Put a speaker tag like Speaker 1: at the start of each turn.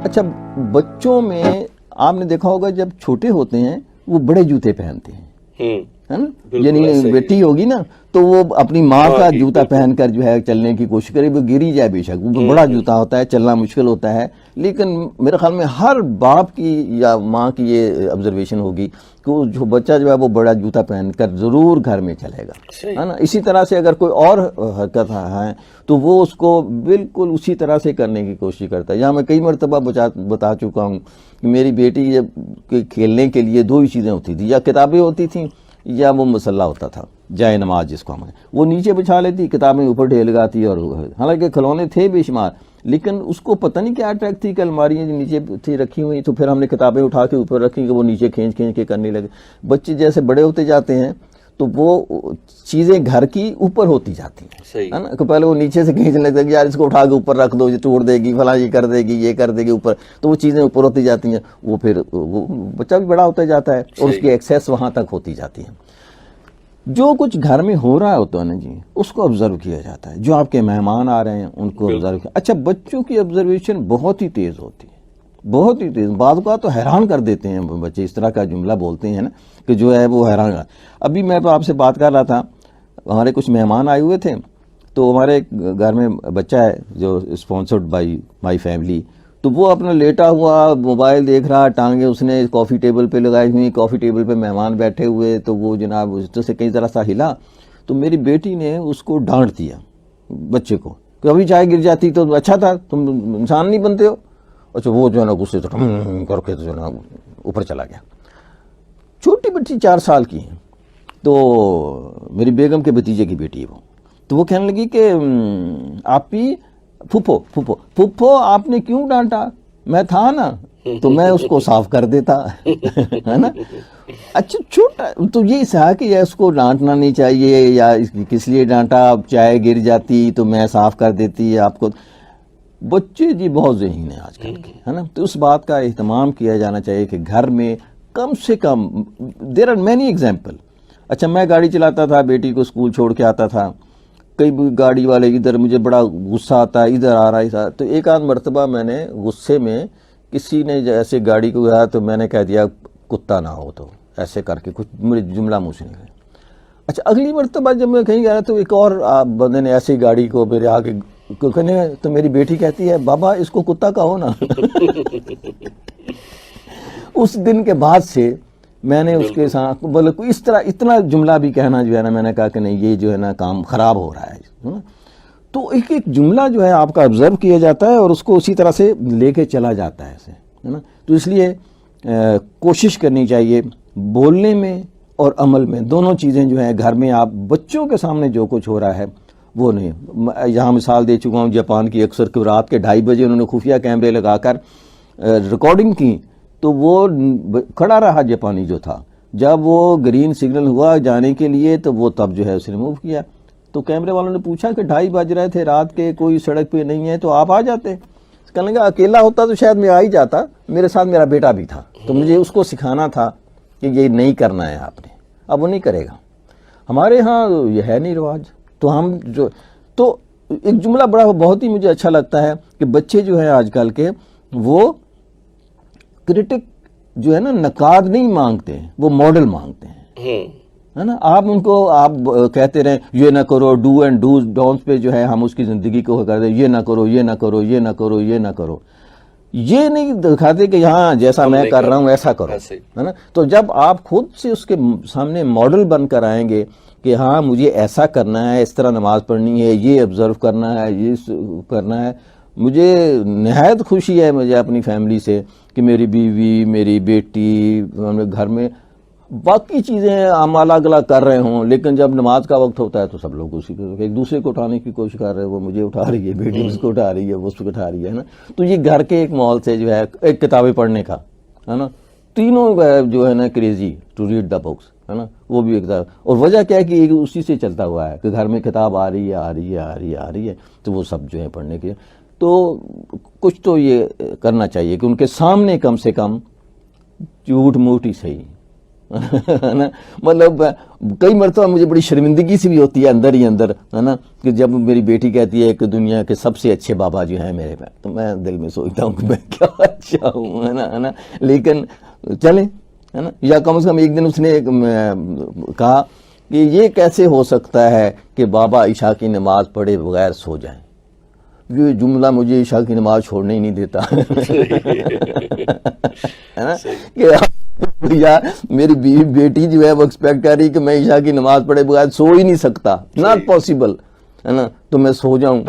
Speaker 1: اچھا بچوں میں آپ نے دیکھا ہوگا جب چھوٹے ہوتے ہیں وہ بڑے جوتے پہنتے ہیں ہے نا، یعنی بیٹی ہوگی نا تو وہ اپنی ماں کا جوتا پہن کر جو ہے چلنے کی کوشش کرے، وہ گری جائے بے شک، وہ بڑا جوتا ہوتا ہے، چلنا مشکل ہوتا ہے، لیکن میرے خیال میں ہر باپ کی یا ماں کی یہ آبزرویشن ہوگی کہ وہ جو بچہ جو ہے وہ بڑا جوتا پہن کر ضرور گھر میں چلے گا، ہے نا۔ اسی طرح سے اگر کوئی اور حرکت ہے تو وہ اس کو بالکل اسی طرح سے کرنے کی کوشش کرتا ہے۔ یہاں میں کئی مرتبہ بتا چکا ہوں کہ میری بیٹی کھیلنے کے لیے دو ہی چیزیں ہوتی تھی، یا کتابیں ہوتی تھیں یا وہ مسلح ہوتا تھا، جائے نماز جس کو ہم وہ نیچے بچھا لیتی، کتابیں اوپر ڈھیر لگاتی، اور حالانکہ کھلونے تھے بے شمار، لیکن اس کو پتہ نہیں کیا اٹریکٹ تھی کہ الماریاں نیچے تھی رکھی ہوئی، تو پھر ہم نے کتابیں اٹھا کے اوپر رکھی کہ وہ نیچے کھینچ کے کرنے لگے۔ بچے جیسے بڑے ہوتے جاتے ہیں تو وہ چیزیں گھر کی اوپر ہوتی جاتی ہیں، ہے نا، کہ پہلے وہ نیچے سے کھینچنے لگتے ہیں کہ یار اس کو اٹھا کے اوپر رکھ دو، یہ توڑ دے گی، فلاں یہ کر دے گی، یہ کر دے گی اوپر، تو وہ چیزیں اوپر ہوتی جاتی ہیں، وہ پھر وہ بچہ بھی بڑا ہوتا جاتا ہے اور اس کی ایکسیس وہاں تک ہوتی جاتی ہے۔ جو کچھ گھر میں ہو رہا ہوتا ہے نا جی، اس کو آبزرو کیا جاتا ہے، جو آپ کے مہمان آ رہے ہیں ان کو آبزرو کیا۔ اچھا بچوں کی آبزرویشن بہت ہی تیز ہوتی ہے، بہت ہی تیز، بعض اوقات تو حیران کر دیتے ہیں بچے، اس طرح کا جملہ بولتے ہیں نا کہ جو ہے وہ حیران۔ ابھی میں تو آپ سے بات کر رہا تھا، ہمارے کچھ مہمان آئے ہوئے تھے، تو ہمارے گھر میں بچہ ہے جو اسپانسرڈ بائی مائی فیملی، تو وہ اپنا لیٹا ہوا موبائل دیکھ رہا، ٹانگیں اس نے کافی ٹیبل پہ لگائی ہوئی، کافی ٹیبل پہ مہمان بیٹھے ہوئے، تو وہ جناب اس سے کئی ذرا سا ہلا، تو میری بیٹی نے اس کو ڈانٹ دیا بچے کو کہ ابھی چائے گر جاتی تو اچھا تھا، تم انسان نہیں بنتے ہو۔ اچھا وہ جو ہے نا غصے سے کر کے جو ہے نا اوپر چلا گیا۔ چھوٹی بچی 4 سال کی ہے، تو میری بیگم کے بھتیجے کی بیٹی ہے وہ، تو وہ کہنے لگی کہ آپی پھپھو آپ نے کیوں ڈانٹا، میں تھا نا تو میں اس کو صاف کر دیتا، ہے نا۔ اچھا چھوٹا تو یہ سا کہ یا اس کو ڈانٹنا نہیں چاہیے، یا کس لیے ڈانٹا، چائے گر جاتی تو میں صاف کر دیتی آپ کو۔ بچے جی بہت ذہین ہیں آج کل کے، ہے نا، تو اس بات کا اہتمام کیا جانا چاہیے کہ گھر میں کم سے کم، دیر آر مینی ایگزامپل۔ اچھا میں گاڑی چلاتا تھا، بیٹی کو اسکول چھوڑ کے آتا تھا، کئی گاڑی والے ادھر، مجھے بڑا غصہ آتا ہے، ادھر آ رہا ہے، تو ایک آدھ مرتبہ میں نے غصے میں کسی نے ایسے گاڑی کو گیا تو میں نے کہہ دیا کتا نہ ہو، تو ایسے کر کے کچھ میرے جملہ منہ سے نکلا۔ اچھا اگلی مرتبہ جب میں کہیں گیا تو ایک اور بندے نے ایسی گاڑی کو میرے آگے کہنے، تو میری بیٹی کہتی ہے بابا اس کو کتا کہو نا۔ اس دن کے بعد سے میں نے اس کے ساتھ بلکہ اس طرح اتنا جملہ بھی کہنا جو ہے نا، میں نے کہا کہ نہیں یہ جو ہے نا کام خراب ہو رہا ہے۔ تو ایک ایک جملہ جو ہے آپ کا آبزرو کیا جاتا ہے اور اس کو اسی طرح سے لے کے چلا جاتا ہے ہے نا۔ تو اس لیے کوشش کرنی چاہیے بولنے میں اور عمل میں، دونوں چیزیں جو ہیں گھر میں آپ بچوں کے سامنے جو کچھ ہو رہا ہے وہ نہیں۔ یہاں مثال دے چکا ہوں جاپان کی، اکثر کہ رات کے 2:30 بجے انہوں نے خفیہ کیمرے لگا کر ریکارڈنگ کی، تو وہ کھڑا رہا جاپانی جو تھا، جب وہ گرین سگنل ہوا جانے کے لیے تو وہ تب جو ہے اسے ریموو کیا۔ تو کیمرے والوں نے پوچھا کہ 2:30 بج رہے تھے رات کے، کوئی سڑک پہ نہیں ہے تو آپ آ جاتے؟ کہنے لگا اکیلا ہوتا تو شاید میں آ ہی جاتا، میرے ساتھ میرا بیٹا بھی تھا، تو مجھے اس کو سکھانا تھا کہ یہ نہیں کرنا ہے آپ نے، اب وہ نہیں کرے گا۔ ہمارے ہاں یہ ہے نہیں رواج، تو ہم جو تو ایک جملہ بڑا بہت ہی مجھے اچھا لگتا ہے کہ بچے جو ہیں آج کل کے وہ کرٹک جو ہے نا نقاد نہیں مانگتے ہیں، وہ ماڈل مانگتے ہیں، ہے نا۔ آپ ان کو آپ کہتے رہیں یہ نہ کرو، ڈو اینڈ ڈوز ڈونٹس پہ جو ہے ہم اس کی زندگی کو کر دیں، یہ نہ کرو، یہ نہ کرو، یہ نہ کرو، یہ نہ کرو، یہ نہیں دکھاتے کہ یہاں جیسا میں کر رہا ہوں ایسا کرو، ہے نا۔ تو جب آپ خود سے اس کے سامنے ماڈل بن کر آئیں گے کہ ہاں مجھے ایسا کرنا ہے، اس طرح نماز پڑھنی ہے، یہ آبزرو کرنا ہے، یہ کرنا ہے۔ مجھے نہایت خوشی ہے مجھے اپنی فیملی سے کہ میری بیوی، میری بیٹی، گھر میں باقی چیزیں ہم الگ الگ کر رہے ہوں، لیکن جب نماز کا وقت ہوتا ہے تو سب لوگ اسی کو ایک دوسرے کو اٹھانے کی کوشش کر رہے ہیں، وہ مجھے اٹھا رہی ہے، بیٹی اس کو اٹھا رہی ہے، وہ اس کو اٹھا رہی ہے نا۔ تو یہ گھر کے ایک ماحول سے جو ہے ایک کتابیں پڑھنے کا، ہے نا، تینوں جو ہے نا crazy to read the books, ہے نا، وہ بھی ایک کتاب، اور وجہ کیا ہے کہ اسی سے چلتا ہوا ہے کہ گھر میں کتاب آ رہی ہے آ رہی ہے آ رہی ہے آ رہی ہے، تو وہ سب جو ہے پڑھنے کے۔ تو کچھ تو یہ کرنا چاہیے کہ ان کے سامنے کم سے کم جھوٹ موٹ ہی صحیح ہے نا. مطلب کئی مرتبہ مجھے بڑی شرمندگی سی بھی ہوتی ہے اندر ہی اندر, ہے نا, کہ جب میری بیٹی کہتی ہے کہ دنیا کے سب سے اچھے بابا جو ہیں میرے پاس, تو میں دل میں سوچتا ہوں کہ میں کیا اچھا ہوں, ہے نا. لیکن چلیں, ہے نا, یا کم از کم ایک دن اس نے کہا کہ یہ کیسے ہو سکتا ہے کہ بابا عشاء کی نماز پڑھے بغیر سو جائیں. یہ جملہ مجھے عشاء کی نماز چھوڑنے ہی نہیں دیتا, ہے نا, کہ یا میری بیٹی جو ہے وہ ایکسپیکٹ کر رہی کہ میں عشاء کی نماز پڑھے بغیر سو ہی نہیں سکتا, ناٹ پاسبل, ہے نا, تو میں سو جاؤں.